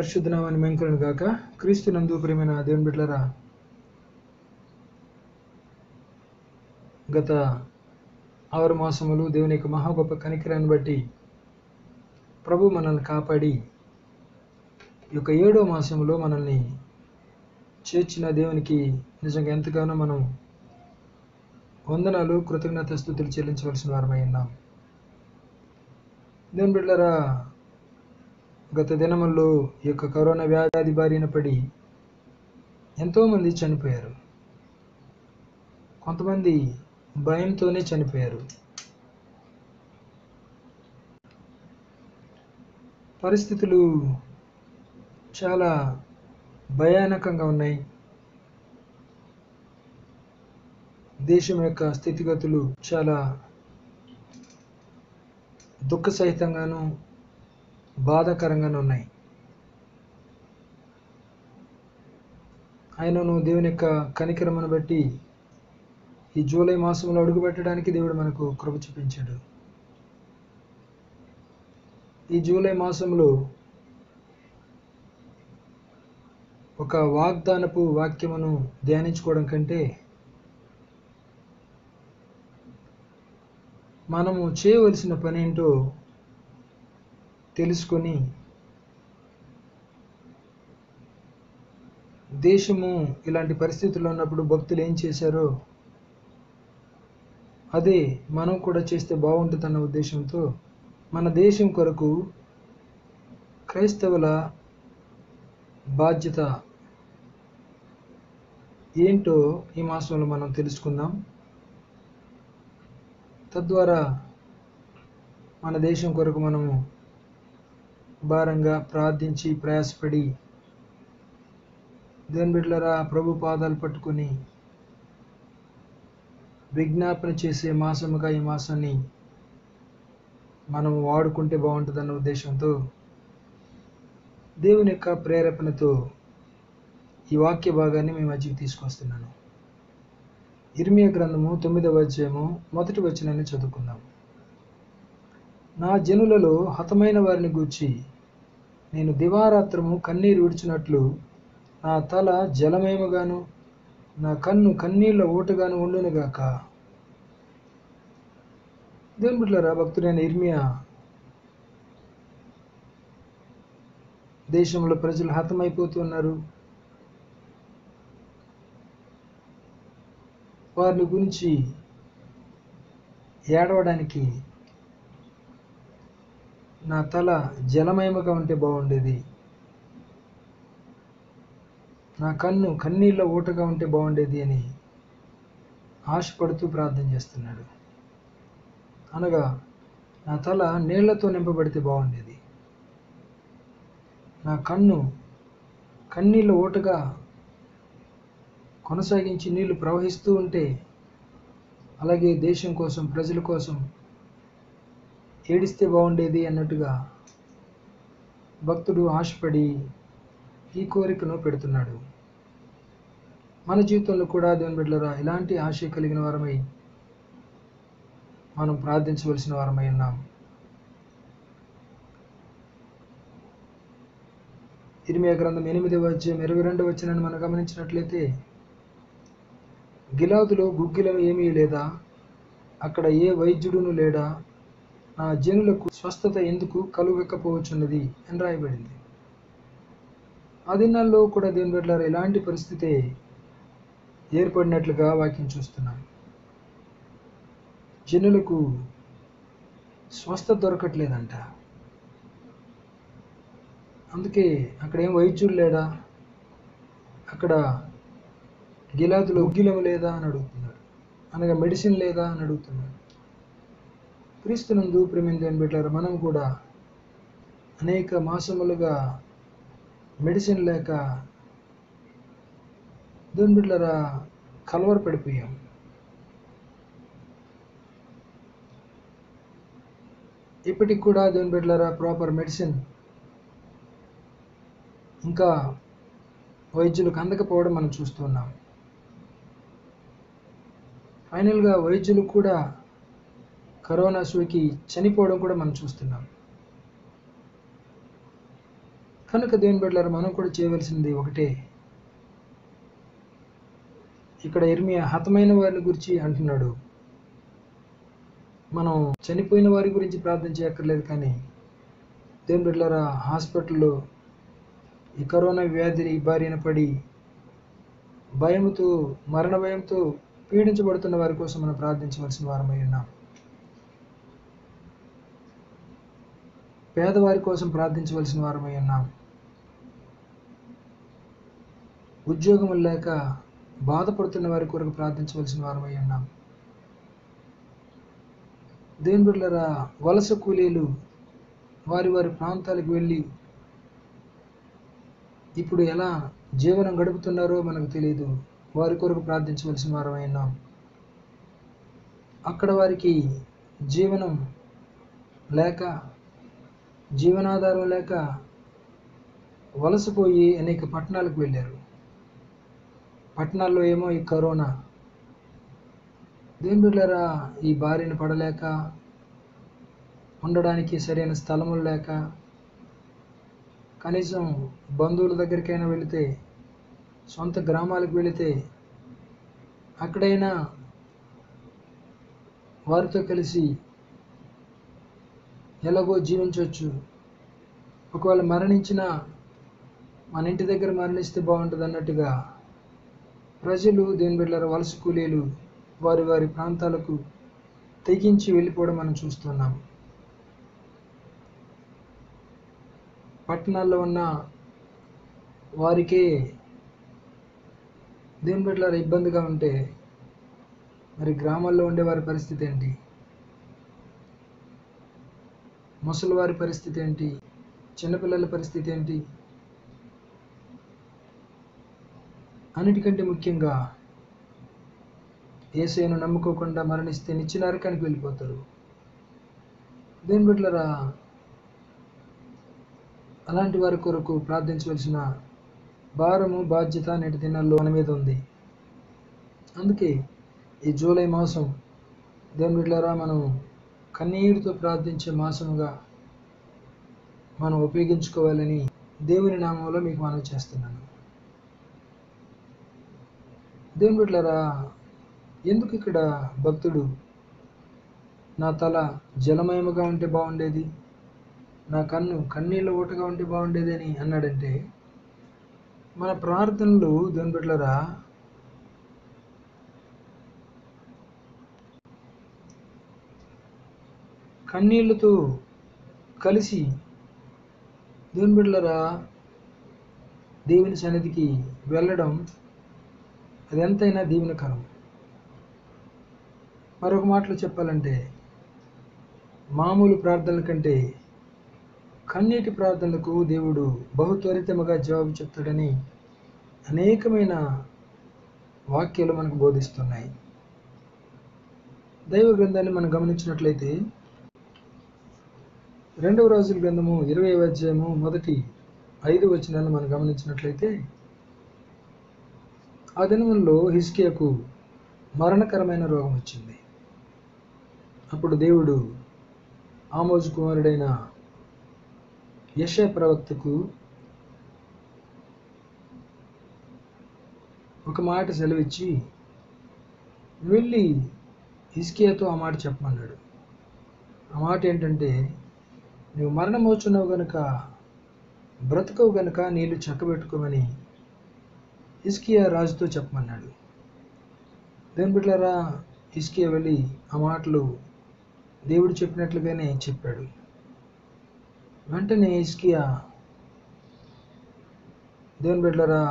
పరిశుద్ధ నామాన్ని మెంకులను గాక. క్రీస్తు నందు ప్రియమైన దేవుని బిడ్డలారా, గత 6 మాసములు దేవుని యొక్క మహా గొప్ప కనికరాన్ని బట్టి ప్రభు మనల్ని కాపాడి ఈ యొక్క 7వ మాసములో మనల్ని చేర్చిన దేవునికి నిజంగా ఎంతగానో మనం వందనాలు, కృతజ్ఞతాస్తుతులు చెల్లించవలసిన వారమై ఉన్నాం. దేవుని బిడ్డలారా, గత దినముల్లో ఈ యొక్క కరోనా వ్యాధి బారిన పడి ఎంతోమంది చనిపోయారు. కొంతమంది భయంతోనే చనిపోయారు. పరిస్థితులు చాలా భయానకంగా ఉన్నాయి. దేశం యొక్క స్థితిగతులు చాలా దుఃఖసహితంగాను బాధాకరంగాను ఉన్నాయి. ఆయనను దేవుని యొక్క కనికరమును బట్టి ఈ జూలై మాసంలో అడుగుపెట్టడానికి దేవుడు మనకు కృప చూపించాడు. ఈ జూలై మాసంలో ఒక వాగ్దానపు వాక్యమును ధ్యానించుకోవడం కంటే మనము చేయవలసిన పని ఏంటో తెలుసుకొని దేశము ఇలాంటి పరిస్థితుల్లో ఉన్నప్పుడు భక్తులు ఏం చేశారో అదే మనం కూడా చేస్తే బాగుంటుందన్న ఉద్దేశంతో మన దేశం కొరకు క్రైస్తవుల బాధ్యత ఏంటో ఈ మాసంలో మనం తెలుసుకుందాం. తద్వారా మన దేశం కొరకు మనము భారంగా ప్రార్థించి ప్రయాసపడి దేవుని బిడ్డలారా, ప్రభు పాదాలు పట్టుకొని విజ్ఞాపన చేసే మాసముగా ఈ మాసాన్ని మనం వాడుకుంటే బాగుంటుందన్న ఉద్దేశంతో దేవుని యొక్క ప్రేరేపణతో ఈ వాక్య భాగాన్ని మీ మధ్యకి తీసుకొస్తున్నాను. ఇర్మియా గ్రంథము 9వ అధ్యాయము 1వ వచనాన్ని చదువుకుందాం. నా జనులలో హతమైన వారిని గూర్చి నేను దివారాత్రము కన్నీరు విడిచినట్లు నా తల జలమయముగాను నా కన్ను కన్నీళ్ల ఊటగాను ఉండునుగాక. దేవుని బిడ్డలారా, భక్తుడైన ఇర్మియా దేశంలో ప్రజలు హతమైపోతున్నారు, వారిని గురించి ఏడవడానికి నా తల జలమయముగా ఉంటే బాగుండేది, నా కన్ను కన్నీళ్ళ ఊటగా ఉంటే బాగుండేది అని ఆశపడుతూ ప్రార్థన చేస్తున్నాడు. అనగా నా తల నీళ్లతో నింపబడితే బాగుండేది, నా కన్ను కన్నీళ్ళ ఊటగా కొనసాగించి నీళ్లు ప్రవహిస్తూ ఉంటే, అలాగే దేశం కోసం ప్రజల కోసం ఏడిస్తే బాగుండేది అన్నట్టుగా భక్తుడు ఆశపడి ఈ కోరికను పెడుతున్నాడు. మన జీవితంలో కూడా దేవుని బిడ్డలారా, ఇలాంటి ఆశ కలిగిన వారమై మనం ప్రార్థించవలసిన వారమై ఉన్నాం. ఇర్మియా గ్రంథం 8వ అధ్యాయం 22వ వచనాన్ని మనం గమనించినట్లయితే, గిలాదులో గుగ్గిలం ఏమీ లేదా, అక్కడ ఏ వైద్యుడును లేడా, నా జనులకు స్వస్థత ఎందుకు కలుగకపోవచ్చున్నది అని రాయబడింది. ఆ దినాల్లో కూడా దేవుని బిడ్డలారా, ఇలాంటి పరిస్థితి ఏర్పడినట్లుగా వాక్యం చూస్తున్నాం. జనులకు స్వస్థత దొరకట్లేదంట. అందుకే అక్కడ ఏం వైద్యుడు లేడా, అక్కడ గిలాదులో గుగ్గిలం లేదా అని అడుగుతున్నాడు, అనగా మెడిసిన్ లేదా అని అడుగుతున్నాడు. క్రీస్తునందు ప్రియమైన దేవుని బిడ్డలారా, మనం కూడా అనేక మాసములుగా మెడిసిన్ లేక దేవుని బిడ్డలారా కలవరపడిపోయాం. ఇప్పటికి కూడా దేవుని బిడ్డలారా ప్రాపర్ మెడిసిన్ ఇంకా వైద్యులకు అందకపోవడం మనం చూస్తున్నాం. ఫైనల్గా వైద్యులు కూడా కరోనా సోకి చనిపోవడం కూడా మనం చూస్తున్నాం. కనుక దేవుని బిడ్డలారా, మనం కూడా చేయవలసింది ఒకటే. ఇక్కడ ఇర్మియా హతమైన వారిని గురించి అంటున్నాడు. మనం చనిపోయిన వారి గురించి ప్రార్థన చేయక్కర్లేదు, కానీ దేవుని బిడ్డలారా, హాస్పిటల్లో ఈ కరోనా వ్యాధి బారిన పడి భయంతో, మరణ భయంతో పీడించబడుతున్న వారి కోసం మనం ప్రార్థించవలసిన వారమై ఉన్నాం. పేదవారి కోసం ప్రార్థించవలసిన వారమై ఉన్నాం. ఉద్యోగం లేక బాధపడుతున్న వారి కొరకు ప్రార్థించవలసిన వారమై ఉన్నాం. దేవుని బిడ్డలారా, వలస కూలీలు వారి వారి ప్రాంతాలకు వెళ్ళి ఇప్పుడు ఎలా జీవనం గడుపుతున్నారో మనకు తెలియదు. వారి కొరకు ప్రార్థించవలసిన వారమై ఉన్నాం. అక్కడ వారికి జీవనం లేక, జీవనాధారం లేక వలసపోయి అనేక పట్టణాలకు వెళ్ళారు. పట్టణాల్లో ఏమో ఈ కరోనా. దేవుని బిడ్డలారా, ఈ బారిన పడలేక, ఉండడానికి సరైన స్థలములు లేక, కనీసం బంధువుల దగ్గరికైనా వెళితే, సొంత గ్రామాలకు వెళితే అక్కడైనా వారితో కలిసి ఎలాగో జీవించవచ్చు. ఒకవేళ మరణించినా మన ఇంటి దగ్గర మరణిస్తే బాగుంటుంది అన్నట్టుగా ప్రజలు, దేవుని బిడ్డలారా, వలస కూలీలు వారి వారి ప్రాంతాలకు తెగించి వెళ్ళిపోవడం మనం చూస్తున్నాం. పట్టణాల్లో ఉన్న వారికే దేవుని బిడ్డలారా ఇబ్బందిగా ఉంటే మరి గ్రామాల్లో ఉండే వారి పరిస్థితి ఏంటి? ముసలి వారి పరిస్థితి ఏంటి? చిన్నపిల్లల పరిస్థితి ఏంటి? అన్నిటికంటే ముఖ్యంగా యేసయ్యను నమ్ముకోకుండా మరణిస్తే నిత్య నరకానికి వెళ్ళిపోతారు. దేవుని బిడ్డలారా, అలాంటి వారి కొరకు ప్రార్థించవలసిన భారము, బాధ్యత నేటి దినాల్లో మన మీద ఉంది. అందుకే ఈ జూలై మాసం దేవుని బిడ్డలారా, మనం కన్నీటితో ప్రార్థించే మాసముగా మనం ఉపయోగించుకోవాలని దేవుని నామంలో మీకు మనవి చేస్తున్నాను. దేవుని బిడ్డలారా, ఎందుకు ఇక్కడ భక్తుడు నా తల జలమయముగా ఉంటే బాగుండేది, నా కన్ను కన్నీళ్ళ ఊటగా ఉంటే బాగుండేది అని అన్నాడంటే, మన ప్రార్థనలు దేవుని బిడ్డలారా కన్నీళ్లతో కలిసి దేవుని బిడ్డలారా దేవుని సన్నిధికి వెళ్ళడం అది ఎంతైనా దీవెనకరం. మరొక మాటలో చెప్పాలంటే, మామూలు ప్రార్థనల కంటే కన్నీటి ప్రార్థనలకు దేవుడు బహు త్వరితముగా జవాబు చెప్తాడని అనేకమైన వాక్యాలు మనకు బోధిస్తున్నాయి. దైవ గ్రంథాన్ని మనం గమనించినట్లయితే 2వ రాజుల గ్రంథము 20వ అధ్యాయము మొదటి 5 వచనాలను మనం గమనించినట్లయితే, ఆ దినముల్లో హిజ్కియాకు మరణకరమైన రోగం వచ్చింది. అప్పుడు దేవుడు ఆమోజు కుమారుడైన యెషయా ప్రవక్తకు ఒక మాట సెలవిచ్చి వెళ్ళి హిజ్కియాతో ఆ మాట చెప్పమన్నాడు. ఆ మాట ఏంటంటే, నువ్వు మరణమవుచున్నావు గనుక, బ్రతకవు గనుక నీళ్లు చక్కబెట్టుకోమని హిజ్కియా రాజుతో చెప్పమన్నాడు. దేవుని బిడ్డలారా, హిజ్కియా వెళ్ళి ఆ మాటలు దేవుడు చెప్పినట్లుగానే చెప్పాడు. వెంటనే హిజ్కియా దేవుని బిడ్డలారా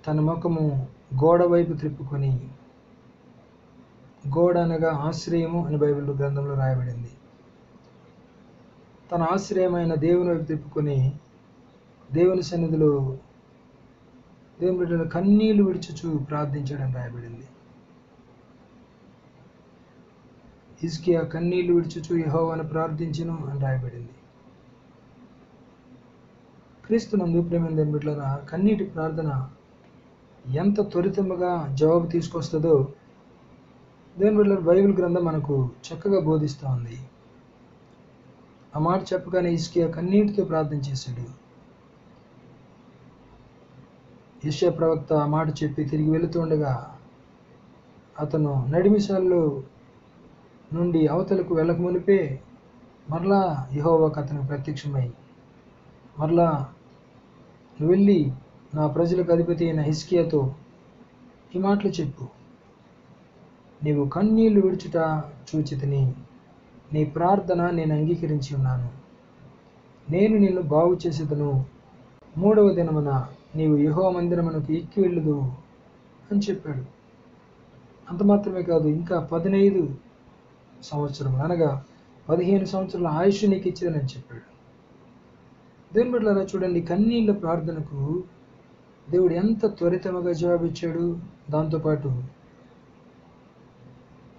తన ముఖము గోడ వైపు త్రిప్పుకొని, గోడ అనగా ఆశ్రయము అని బైబిల్ గ్రంథంలో రాయబడింది, తన ఆశ్రయమైన దేవుని వైపు తిప్పుకొని దేవుని సన్నిధిలో దేవుని బిడ్డల కన్నీళ్లు విడిచుచు ప్రార్థించడం రాయబడింది. హిజ్కియా కన్నీళ్లు విడిచుచు యెహోవాను ప్రార్థించును అని రాయబడింది. క్రీస్తునందు ప్రియమైన దేవుని బిడ్డలారా, కన్నీటి ప్రార్థన ఎంత త్వరితముగా జవాబు తీసుకొస్తుందో దేవుని బిడ్డలారా బైబిల్ గ్రంథం మనకు చక్కగా బోధిస్తూ ఉంది. ఆ మాట చెప్పగానే హిజ్కియా కన్నీటితో ప్రార్థన చేశాడు. యెషయా ప్రవక్త ఆ మాట చెప్పి తిరిగి వెళుతుండగా అతను నడిమిసాల్లో నుండి అవతలకు వెళ్ళక మునిపే మరలా యెహోవాకు అతనికి ప్రత్యక్షమై, మరలా నువ్వు వెళ్ళి నా ప్రజలకు అధిపతి అయిన హిజ్కియాతో ఈ మాటలు చెప్పు. నీవు కన్నీళ్లు విడుచుట చూచితిని, నీ ప్రార్థన నేను అంగీకరించి ఉన్నాను. నేను నిన్ను బాగు చేసేదను. 3వ దినమున నీవు యెహోవా మందిరమునకు ఎక్కి వెళ్ళుదు అని చెప్పాడు. అంత మాత్రమే కాదు, ఇంకా 15 సంవత్సరములు అనగా 15 సంవత్సరాల ఆయుష్ నీకు ఇచ్చేదని చెప్పాడు. దేవుని బిడ్డలారా చూడండి, కన్నీళ్ళ ప్రార్థనకు దేవుడు ఎంత త్వరితముగా జవాబిచ్చాడు. దాంతోపాటు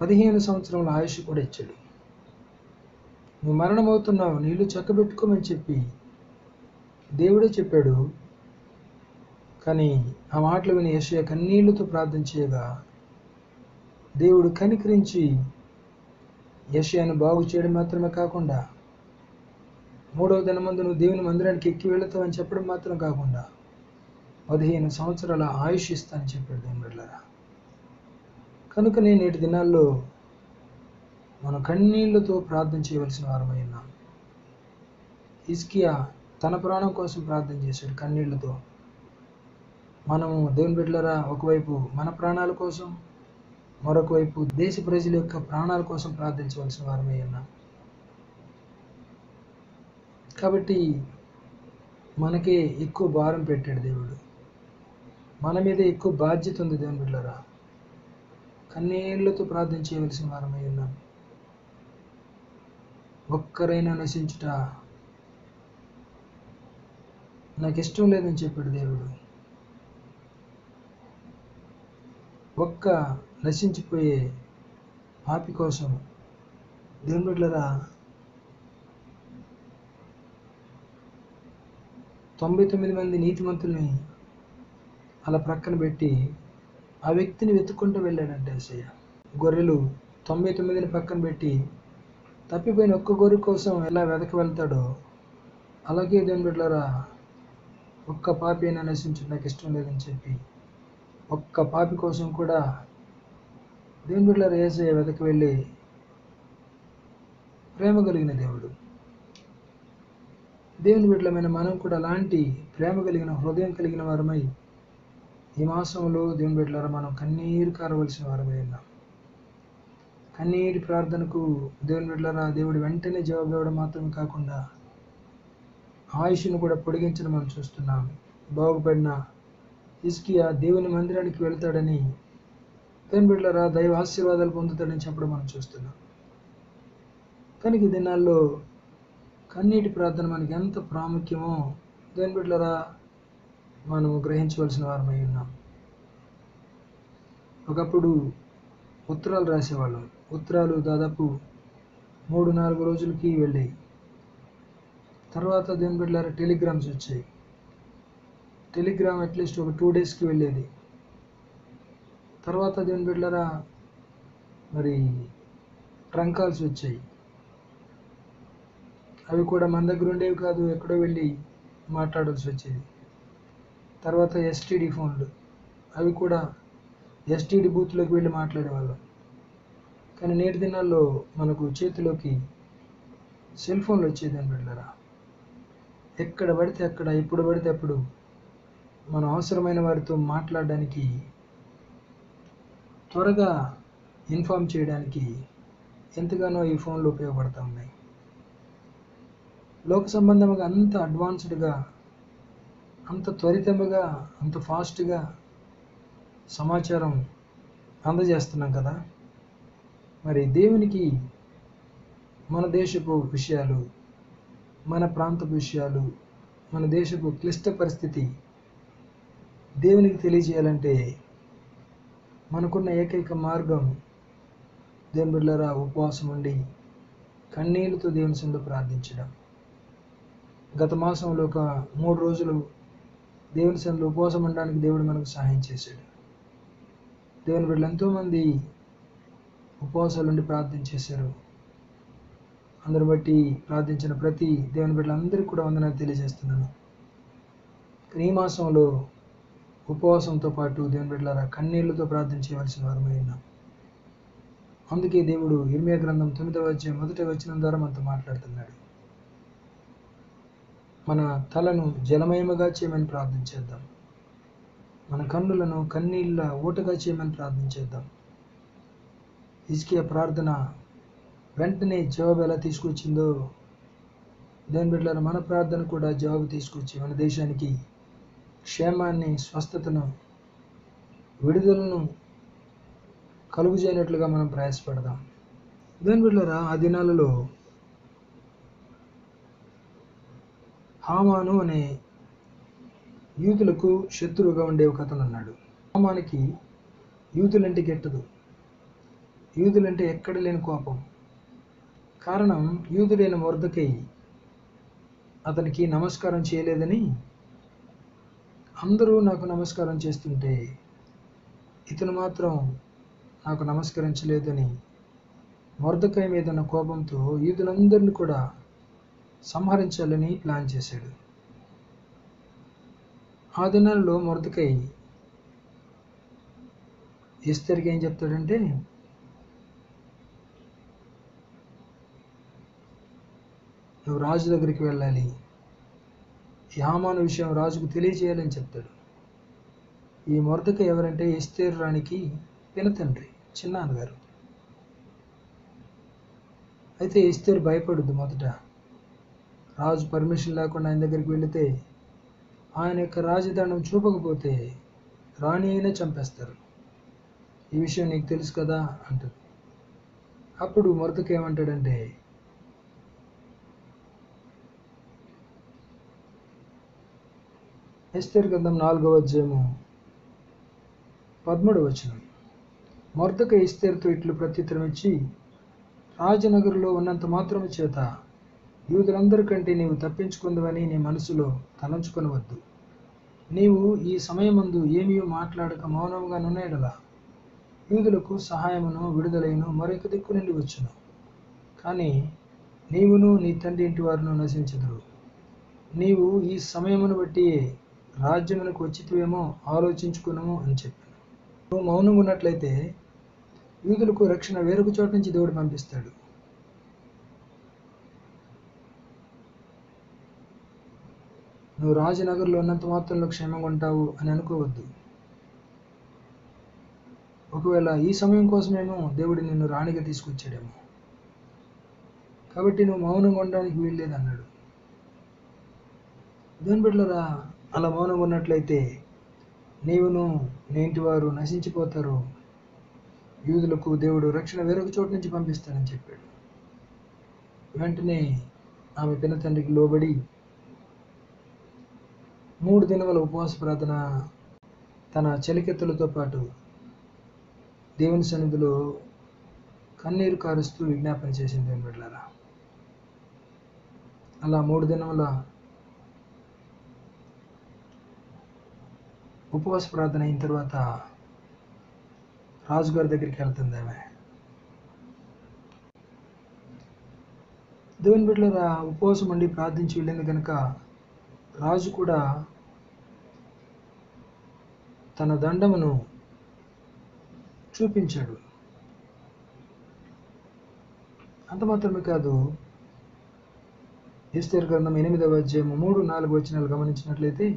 15 సంవత్సరముల ఆయుష్ కూడా ఇచ్చాడు. నువ్వు మరణమవుతున్నావు, నీళ్లు చక్కబెట్టుకోమని చెప్పి దేవుడే చెప్పాడు. కానీ ఆ మాటలు విని యెషయా కన్నీళ్లతో ప్రార్థన చేయగా దేవుడు కనికరించి యెషయాను బాగు చేయడం మాత్రమే కాకుండా 3వ దినమందు నువ్వు దేవుని మందిరానికి ఎక్కి వెళుతావని చెప్పడం మాత్రం కాకుండా 15 సంవత్సరాల ఆయుష్ ఇస్తానని చెప్పాడు. దేవుని బిడ్డలారా, కనుకనే నేటి దినాల్లో మనం కన్నీళ్లతో ప్రార్థన చేయవలసిన వారమై ఉన్నాం. హిజ్కియా తన ప్రాణం కోసం ప్రార్థన చేశాడు కన్నీళ్లతో. మనము దేవుని బిడ్డలారా ఒకవైపు మన ప్రాణాల కోసం, మరొక వైపు దేశ ప్రజల యొక్క ప్రాణాల కోసం ప్రార్థించవలసిన వారమై ఉన్నాం. కాబట్టి మనకే ఎక్కువ భారం పెట్టాడు దేవుడు, మన మీదే ఎక్కువ బాధ్యత ఉంది. దేవుని బిడ్డలారా, కన్నీళ్లతో ప్రార్థన చేయవలసిన వారమై ఉన్నాం. ఒక్కరైనా నశించుట నాకు ఇష్టం లేదని చెప్పాడు దేవుడు. ఒక్క నశించిపోయే పాపి కోసం దేవుని బిడ్డలారా 99 మంది నీతిమంతుల్ని అలా ప్రక్కన పెట్టి ఆ వ్యక్తిని వెతుక్కుంటూ వెళ్ళాడంటే యేసయ్య. గొర్రెలు 99ని పక్కన పెట్టి తప్పిపోయిన ఒక్క గొర్రె కోసం ఎలా వెతక వెళ్తాడో అలాగే దేవుని బిడ్డలారా ఒక్క పాపి అయినా నశించడం నాకు ఇష్టం లేదని చెప్పి ఒక్క పాపి కోసం కూడా దేవుని బిడ్డలారా యేసయ్య వెతక వెళ్ళి ప్రేమ కలిగిన దేవుడు. దేవుని బిడ్డలమైన మనం కూడా అలాంటి ప్రేమ కలిగిన హృదయం కలిగిన వారమై ఈ మాసంలో దేవుని బిడ్డలారా మనం కన్నీరు కారవలసిన వారమై ఉన్నాం. కన్నీటి ప్రార్థనకు దేవుని బిడ్డలారా దేవుడు వెంటనే జవాబు ఇవ్వడం మాత్రమే కాకుండా ఆయుష్ను కూడా పొడిగించడం మనం చూస్తున్నాం. బాగుపడిన హిజ్కియా దేవుని మందిరానికి వెళ్తాడని, దేవుని బిడ్డలారా దైవ ఆశీర్వాదాలు పొందుతాడని చెప్పడం మనం చూస్తున్నాం. కనుక ఈ దినాల్లో కన్నీటి ప్రార్థన మనకి ఎంత ప్రాముఖ్యమో దేవుని బిడ్డలారా మనం గ్రహించవలసిన వారమై ఉన్నాం. ఒకప్పుడు ఉత్తరాలు రాసేవాళ్ళం. ఉత్తరాలు దాదాపు 3-4 రోజులకి వెళ్ళాయి. తర్వాత దేవుని బిడ్డలారా టెలిగ్రామ్స్ వచ్చాయి. టెలిగ్రామ్ అట్లీస్ట్ ఒక 2 డేస్కి వెళ్ళేది. తర్వాత దేవుని బిడ్డలారా మరి ట్రంక్ కాల్స్ వచ్చాయి. అవి కూడా మన దగ్గర ఉండేవి కాదు, ఎక్కడో వెళ్ళి మాట్లాడాల్సి వచ్చేది. తర్వాత ఎస్టీడీ ఫోన్లు, అవి కూడా ఎస్టీడీ బూత్లోకి వెళ్ళి మాట్లాడేవాళ్ళం. కానీ నేటి దినాల్లో మనకు చేతిలోకి సెల్ ఫోన్లు వచ్చేదని బిడ్డలారా ఎక్కడ పడితే అక్కడ, ఎప్పుడు పడితే అప్పుడు మనం అవసరమైన వారితో మాట్లాడడానికి, త్వరగా ఇన్ఫార్మ్ చేయడానికి ఎంతగానో ఈ ఫోన్లు ఉపయోగపడుతూ ఉన్నాయి. లోక సంబంధంగా అంత అడ్వాన్స్డ్గా, అంత త్వరితముగా, అంత ఫాస్ట్గా సమాచారం అందజేస్తున్నాం కదా. మరి దేవునికి మన దేశపు విషయాలు, మన ప్రాంతపు విషయాలు, మన దేశపు క్లిష్ట పరిస్థితి దేవునికి తెలియజేయాలంటే మనకున్న ఏకైక మార్గం దేవుని బిడ్డలారా ఉపవాసం ఉండి కన్నీళ్లతో దేవుని సన్నిధిలో ప్రార్థించడం. గత మాసంలో ఒక 3 రోజులు దేవుని సన్నిధిలో ఉపవాసం ఉండడానికి దేవుడు మనకు సహాయం చేశాడు. దేవుని బిడ్డలు ఎంతోమంది ఉపవాసాలు ఉండి ప్రార్థన చేశారు. అందరు బట్టి ప్రార్థించిన ప్రతి దేవుని బిడ్డలందరికీ కూడా వందనాలు తెలియజేస్తున్నాను. ఈ మాసంలో ఉపవాసంతో పాటు దేవుని బిడ్డలారా కన్నీళ్లతో ప్రార్థన చేయవలసిన వారమై ఉన్నాం. అందుకే దేవుడు ఇర్మీయా గ్రంథం 9వ అధ్యాయం 1వ వచనం ద్వారా మనతో మాట్లాడుతున్నాడు. మన తలను జలమయముగా చేయమని ప్రార్థన చేద్దాం. మన కన్నులను కన్నీళ్ళ ఊటగా చేయమని ప్రార్థన చేద్దాం. హిజ్కియా ప్రార్థన వెంటనే జవాబు ఎలా తీసుకొచ్చిందో దేవుని బిడ్డలారా మన ప్రార్థన కూడా జవాబు తీసుకొచ్చి మన దేశానికి క్షేమాన్ని, స్వస్థతను, విడుదలను కలుగు చేయనట్లుగా మనం ప్రయాసపడదాం. దేవుని బిడ్డలారా ఆ దినాలలో హామాను అనే యూదులకు శత్రువుగా ఉండే ఒక అతను ఉన్నాడు. హామానికి యూదులంటే గిట్టదు. యూదులంటే ఎక్కడ లేని కోపం. కారణం యూదుడైన మొర్దెకై అతనికి నమస్కారం చేయలేదని అందరూ నాకు నమస్కారం చేస్తుంటే ఇతను మాత్రం నాకు నమస్కరించలేదని మొర్దెకై మీద ఉన్న కోపంతో యూదులందరినీ కూడా సంహరించాలని ప్లాన్ చేశాడు. ఆ దినాల్లో మొర్దెకై ఎస్తేరుకి ఏం చెప్తాడంటే, నువ్వు రాజు దగ్గరికి వెళ్ళాలి, ఈ హామాను విషయం రాజుకు తెలియజేయాలని చెప్తాడు. ఈ మొర్దెకై ఎవరంటే ఎస్తేరు రాణికి పినతండ్రి, చిన్నాన్నగారు. అయితే ఎస్తేరు భయపడుద్ది. మొదట రాజు పర్మిషన్ లేకుండా ఆయన దగ్గరికి వెళితే ఆయన యొక్క రాజదండం చూపకపోతే రాణి అయినా చంపేస్తారు, ఈ విషయం నీకు తెలుసు కదా అంటారు. అప్పుడు మొర్దెకై ఏమంటాడంటే, ఎస్తేరు గ్రంథం 4వ అధ్యాయము 13వ వచనం. మొర్దెకై ఎస్తేరుతో ఇట్లు ప్రత్యుత్తరం ఇచ్చి, రాజనగరులో ఉన్నంత మాత్రము చేత యూదులందరికంటే నీవు తప్పించుకుందువని నీ మనసులో తలంచుకొనవద్దు. నీవు ఈ సమయమందు ఏమీ మాట్లాడక మౌనముగా నున్న యూదులకు సహాయమును విడుదలైన మరొక దిక్కు నుండి వచ్చును. కానీ నీవును నీ తండ్రి ఇంటి వారును నశించుదురు. నీవు ఈ సమయమును బట్టి రాజ్యమునకు వచ్చితివేమో ఆలోచించుకునము అని చెప్పాను. నువ్వు మౌనంగా ఉన్నట్లయితే యూదులకు రక్షణ వేరొక చోట నుంచి దేవుడు పంపిస్తాడు. నువ్వు రాజనగర్లో ఉన్నంత మాత్రంలో క్షేమంగా ఉంటావు అని అనుకోవద్దు. ఒకవేళ ఈ సమయం కోసమేమో దేవుడు నిన్ను రాణిగా తీసుకొచ్చాడేమో, కాబట్టి నువ్వు మౌనంగా ఉండడానికి వీల్లేదు అన్నాడు. దేవుని బిడ్డలారా, అలా మౌనంగా ఉన్నట్లయితే నీవును నీ ఇంటి వారు నశించిపోతారు. యూదులకు దేవుడు రక్షణ వేరొక చోటు నుంచి పంపిస్తానని చెప్పాడు. వెంటనే ఆమె పినతండ్రికి లోబడి 3 దినముల ఉపవాస ప్రార్థన తన చెలికెత్తలతో పాటు దేవుని సన్నిధిలో కన్నీరు కారుస్తూ విజ్ఞాపన చేసింది. దేవుని బిడ్డలారా, అలా 3 దినముల ఉపవాస ప్రార్థన అయిన తర్వాత రాజుగారి దగ్గరికి వెళ్తుంది ఆమె. దేవుని బిడ్డలారా, ఉపవాసం ఉండి ప్రార్థించి వెళ్ళింది కనుక రాజు కూడా తన దండమును చూపించాడు. అంత మాత్రమే కాదు, ఎస్తేరు గ్రంథం 8వ అధ్యాయం 3-4 వచనాలు గమనించినట్లయితే,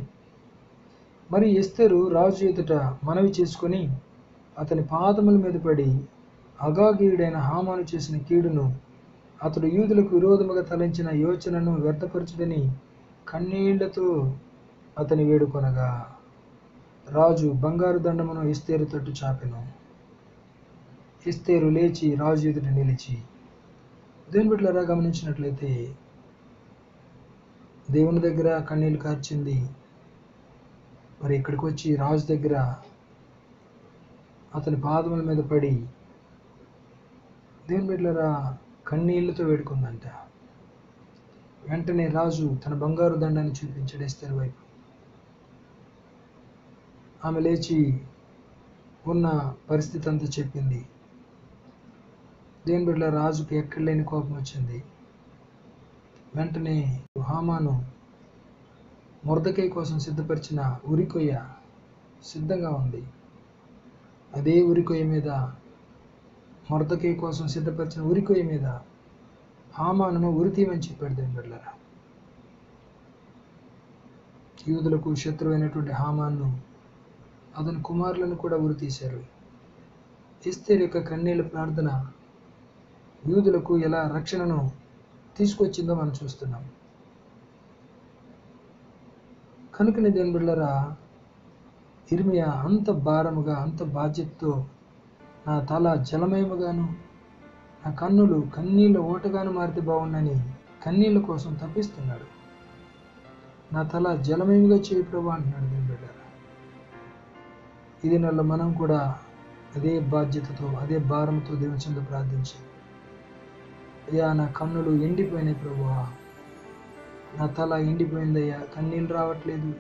మరి ఎస్తేరు రాజు ఎదుట మనవి చేసుకొని అతని పాదముల మీద పడి అగాగీయుడైన హామాను చేసిన కీడును, అతడు యూదులకు విరోధముగా తలంచిన యోచనను వ్యర్థపరచుడని కన్నీళ్లతో అతని వేడుకొనగా రాజు బంగారు దండమును ఎస్తేరు తట్టు చాపెను. ఎస్తేరు లేచి రాజు ఎదుట నిలిచి. దేవుని బిడ్డలారా, గమనించినట్లయితే దేవుని దగ్గర కన్నీళ్లు కార్చింది. మరి ఇక్కడికి వచ్చి రాజు దగ్గర అతని పాదముల మీద పడి దేవుని బిడ్డలారా కన్నీళ్లతో వేడుకుందంట. వెంటనే రాజు తన బంగారు దండాన్ని చూపించాడు ఎస్తేరు వైపు. ఆమె లేచి ఉన్న పరిస్థితి అంతా చెప్పింది. దేవుని బిడ్డలారా, రాజుకు ఎక్కడ లేని కోపం వచ్చింది. వెంటనే హామాను మొర్దెకై కోసం సిద్ధపరిచిన ఉరికొయ్య సిద్ధంగా ఉంది. అదే ఉరికొయ్య మీద, మొర్దెకై కోసం సిద్ధపరిచిన ఉరికొయ్య మీద హామానును ఉరి తీయమని చెప్పాడు దేవుని బిడ్డలారా. యూదులకు శత్రువైనటువంటి హామాను, అతని కుమారులను కూడా ఉరి తీశారు. ఎస్తేరు యొక్క కన్నీళ్ల ప్రార్థన యూదులకు ఎలా రక్షణను తీసుకొచ్చిందో మనం చూస్తున్నాం. కనుకనే దేవుని బిడ్డలారా, ఇర్మియా అంత భారముగా, అంత బాధ్యతతో, నా తల జలమయముగాను, నా కన్నులు కన్నీళ్ళ ఓటగాను మారితే బాగుండని కన్నీళ్ళ కోసం తప్పిస్తున్నాడు. నా తల జలమయముగా చేయి ప్రభా అంటున్నాడు దేవుని బిడ్డలారా. ఇది నెల మనం కూడా అదే బాధ్యతతో, అదే భారంతో దేవుని చెంత ప్రార్థించి, అయ్యా నా కన్నులు ఎండిపోయినాయి ప్రభువా, నా తల ఎండిపోయిందయ్యా, కన్నీళ్ళు రావట్లేదు,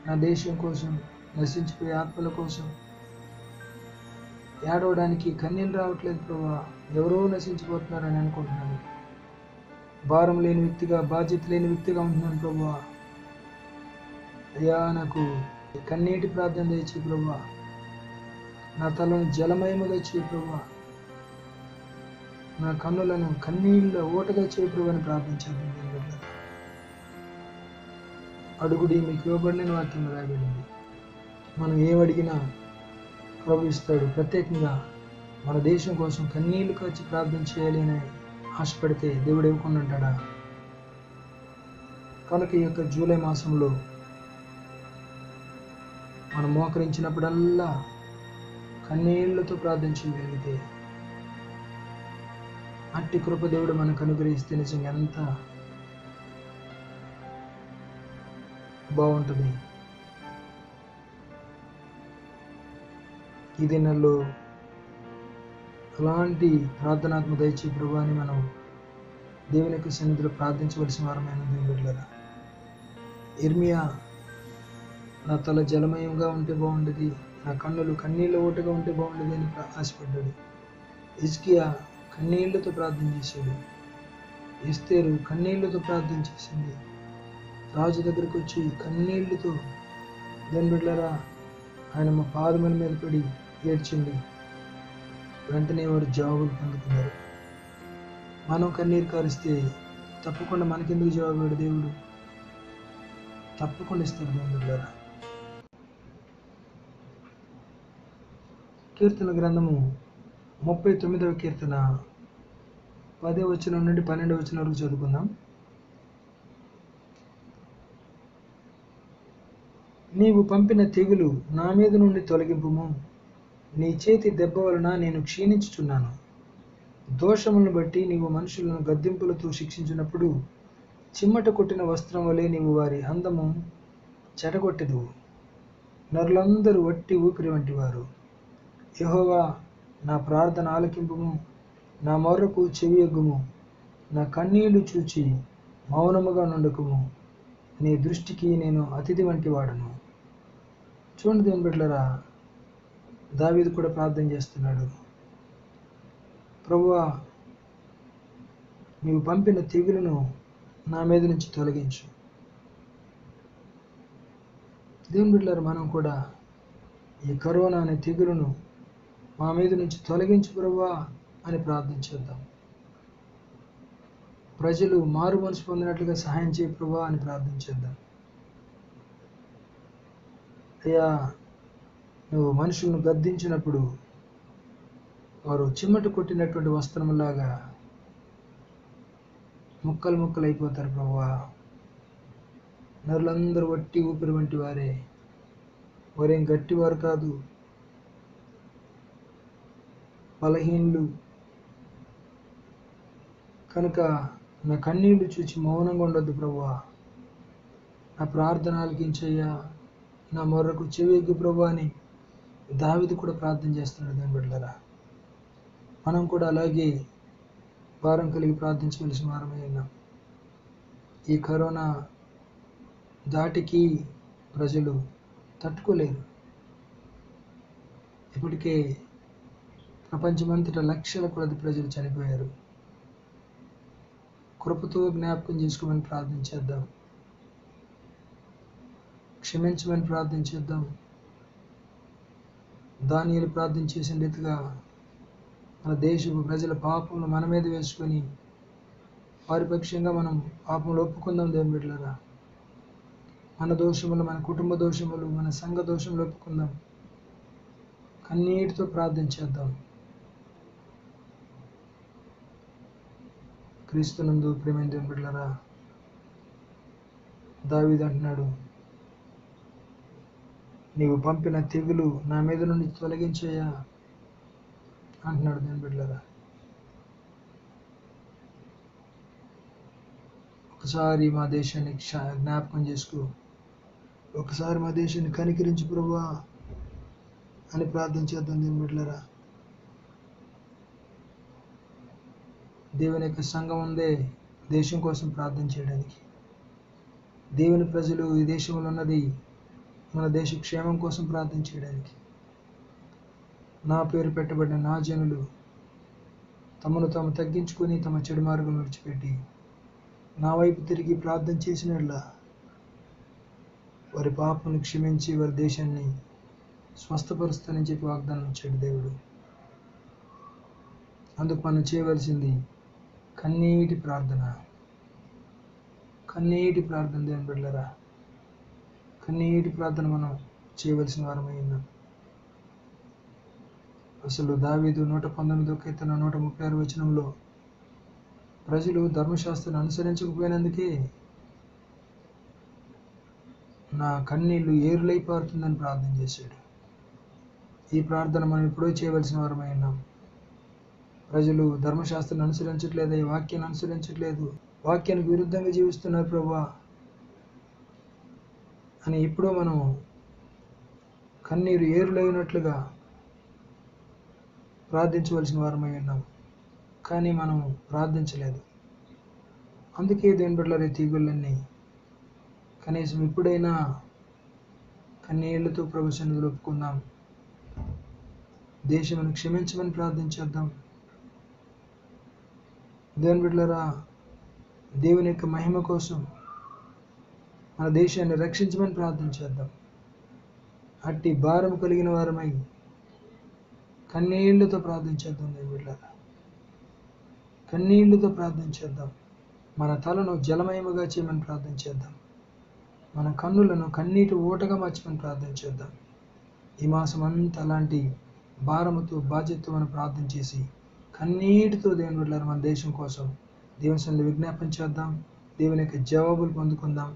నా దేశం కోసం, నశించిపోయే ఆత్మల కోసం ఏడవడానికి కన్నీళ్ళు రావట్లేదు ప్రభువా, ఎవరో నశించిపోతున్నారని అనుకుంటున్నాను. భారం లేని వ్యక్తిగా, బాధ్యత లేని వ్యక్తిగా ఉంటున్నాను ప్రభువా. అయ్యా నాకు కన్నీటి ప్రార్థన దయచేయి ప్రభువా, నా తలను జలమయముగా చేయి ప్రభువా, నా కన్నులను కన్నీళ్ళ ఓటగా చేయి ప్రభు అని ప్రార్థించాను. అడుగుడి మీకు ఇవ్వబడిన వాక్యం రాయబడింది. మనం ఏమడిగినా ప్రభు ఇస్తాడు. ప్రత్యేకంగా మన దేశం కోసం కన్నీళ్లు కాచి ప్రార్థన చేయాలి అని ఆశపడితే దేవుడు ఇవ్వకుండా ఉంటాడా? కనుక ఈ యొక్క జూలై మాసంలో మనం మోకరించినప్పుడల్లా కన్నీళ్లతో ప్రార్థించగలిగితే, అట్టి కృప దేవుడు మనకు అనుగ్రహిస్తే నిజంగా ఎంత బాగుంటుంది. ఈ దినాల్లో అలాంటి ప్రార్థనాత్మ దయచేయి ప్రభు అని మనం దేవుని యొక్క సన్నిధిలో ప్రార్థించవలసిన వారమైన దేవుని బిడ్డలారా. ఇర్మియా నా తల జలమయంగా ఉంటే బాగుండేది, నా కన్నులు కన్నీళ్ళ ఓటుగా ఉంటే బాగుండేది అని ఆశపడ్డాడు. హిజ్కియా కన్నీళ్లతో ప్రార్థన చేశాడు. ఎస్తేరు కన్నీళ్లతో ప్రార్థన చేసింది. రాజు దగ్గరికి వచ్చి కన్నీళ్లతో దేవుని బిడ్డలారా ఆయన మా పాదముల మీద పడి ఏడ్చింది. వెంటనే వారు జవాబులు పొందుకున్నారు. మనం కన్నీరు కారిస్తే తప్పకుండా మనకెందుకు జవాబు దేవుడు? తప్పకుండా ఇస్తాడు దేవుని బిడ్డలారా. కీర్తన గ్రంథము 39వ కీర్తన 10వ వచనం నుండి 12వ వచనం వరకు చదువుకుందాం. నీవు పంపిన తెగులు నా మీద నుండి తొలగింపుము, నీ చేతి దెబ్బ వలన నేను క్షీణించుచున్నాను. దోషములను బట్టి నీవు మనుషులను గద్దింపులతో శిక్షించినప్పుడు చిమ్మట కొట్టిన వస్త్రం వలె నీవు వారి అందము చెడగొట్టెదువు. నరులందరూ వట్టి ఊపిరి వంటి వారు. యెహోవా నా ప్రార్థన ఆలకింపుము, నా మొర్రకు చెవియొగ్గుము. నా కన్నీళ్లు చూచి మౌనముగా నుండకుము, నీ దృష్టికి నేను అతిథి వంటి వాడను. చూడండి దేవుని బిడ్డలారా, దావీదు కూడా ప్రార్థన చేస్తున్నాడు. ప్రభువా నీవు పంపిన తెగులును నా మీద నుంచి తొలగించు. దేవుని బిడ్డలారా, మనం కూడా ఈ కరోనా అనే తెగులును మా మీద నుంచి తొలగించు ప్రభువా అని ప్రార్థించేద్దాం. ప్రజలు మారు మనసు పొందినట్లుగా సహాయం చేయ ప్రభువా అని ప్రార్థించేద్దాం. అయ్యా నువ్వు మనుషులను గద్దించినప్పుడు వారు చిమ్మట కొట్టినటువంటి వస్త్రములాగా ముక్కలు ముక్కలు అయిపోతారు ప్రభువా. నరులందరూ వట్టి ఊపిరి వంటి వారే, వారేం గట్టివారు కాదు, బలహీనులు. కనుక నా కన్నీళ్లు చూచి మౌనంగా ఉండొద్దు ప్రభువా. నా ప్రార్థన ఆలకించయ్యా, నా మొర్రకు చెవియొగ్గు ప్రభువా అని దావీదు కూడా ప్రార్థన చేస్తున్నాడు. దేవుని బిడ్డలారా, మనం కూడా అలాగే భారం కలిగి ప్రార్థించవలసిన వారమై ఉన్నాం. ఈ కరోనా దాటికి ప్రజలు తట్టుకోలేరు. ఇప్పటికే ప్రపంచమంతటా లక్షల కొలది ప్రజలు చనిపోయారు. కృపతో జ్ఞాపకం చేసుకోమని ప్రార్థించేద్దాం, క్షమించమని ప్రార్థించేద్దాం. దానియేలు ప్రార్థన చేసిన రీతిగా మన దేశపు ప్రజల పాపములు మన మీద వేసుకొని వారి పక్షంగా మనం పాపములు ఒప్పుకుందాం దేవుని బిడ్డలారా. మన దోషములు, మన కుటుంబ దోషములు, మన సంఘ దోషములు ఒప్పుకుందాం. కన్నీటితో ప్రార్థన చేద్దాం. క్రీస్తునందు ప్రియమైన దేవుని బిడ్డలారా, దావీదు అంటున్నాడు, నీవు పంపిన తెగులు నా మీద నుండి తొలగించయ్యా అంటున్నాడు దేవుని బిడ్డలారా. ఒకసారి మా దేశాన్ని జ్ఞాపకం చేసుకో, ఒకసారి మా దేశాన్ని కనికరించి ప్రభువా అని ప్రార్థన చేద్దాం దేవుని బిడ్డలారా. దేవుని యొక్క సంఘం ఉందే దేశం కోసం ప్రార్థన చేయడానికి. దేవుని ప్రజలు ఈ దేశంలో ఉన్నది మన దేశ క్షేమం కోసం ప్రార్థన చేయడానికి. నా పేరు పెట్టబడిన నా జనులు తమను తాము తగ్గించుకొని తమ చెడు మార్గం విడిచిపెట్టి నా వైపు తిరిగి ప్రార్థన చేసినట్లా వారి పాపను క్షమించి వారి దేశాన్ని స్వస్థపరుస్తానని చెప్పి వాగ్దానం ఇచ్చాడు దేవుడు. అందుకు మనం చేయవలసింది కన్నీటి ప్రార్థన. కన్నీటి ప్రార్థన దేవుని బిడ్డలారా, కన్నీటి ప్రార్థన మనం చేయవలసిన వారమై ఉన్నాం. అసలు దావీదు 119వ కీర్తన 136వ వచనంలో ప్రజలు ధర్మశాస్త్రాన్ని అనుసరించకపోయినందుకే నా కన్నీళ్లు ఏరులై పారుతుందని ప్రార్థన చేశాడు. ఈ ప్రార్థన మనం ఎప్పుడో చేయవలసిన వారమై ఉన్నాం. ప్రజలు ధర్మశాస్త్రాన్ని అనుసరించట్లేదు, ఈ వాక్యాన్ని అనుసరించట్లేదు, వాక్యానికి విరుద్ధంగా జీవిస్తున్నారు ప్రభువా అని ఎప్పుడో మనం కన్నీరు ఏరులైనట్లుగా ప్రార్థించవలసిన వారమై ఉన్నాం. కానీ మనం ప్రార్థించలేదు. అందుకే దేవుని బిడ్డలారా, తీగుళ్ళన్నీ కనీసం ఇప్పుడైనా కన్నీళ్లతో ప్రభు సన్నిధిలో ఒప్పుకుందాం. దేశమును క్షమించమని ప్రార్థించేద్దాం. దేవుని బిడ్డలారా, దేవుని యొక్క మహిమ కోసం మన దేశాన్ని రక్షించమని ప్రార్థించేద్దాం. అట్టి భారం కలిగిన వారమై కన్నీళ్లతో ప్రార్థించేద్దాం. దేవుని బిడ్డలారా, కన్నీళ్లతో ప్రార్థించేద్దాం. మన తలను జలమయముగా చేయమని ప్రార్థించేద్దాం. మన కన్నులను కన్నీటి ఊటగా మార్చమని ప్రార్థించేద్దాం. ఈ మాసం అంతా అలాంటి భారముతో బాధ్యతతో మనం ప్రార్థన చేసి కన్నీటితో దేవుని బిడ్డలారా మన దేశం కోసం దేవుని సన్నిధిలో విజ్ఞాపన చేద్దాం. దేవుని యొక్క జవాబులు పొందుకుందాం.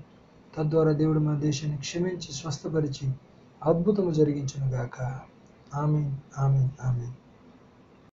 తద్వారా దేవుడు మన దేశాన్ని క్షమించి స్వస్థపరిచి అద్భుతము జరిగించును గాక. ఆమేన్, ఆమేన్, ఆమేన్.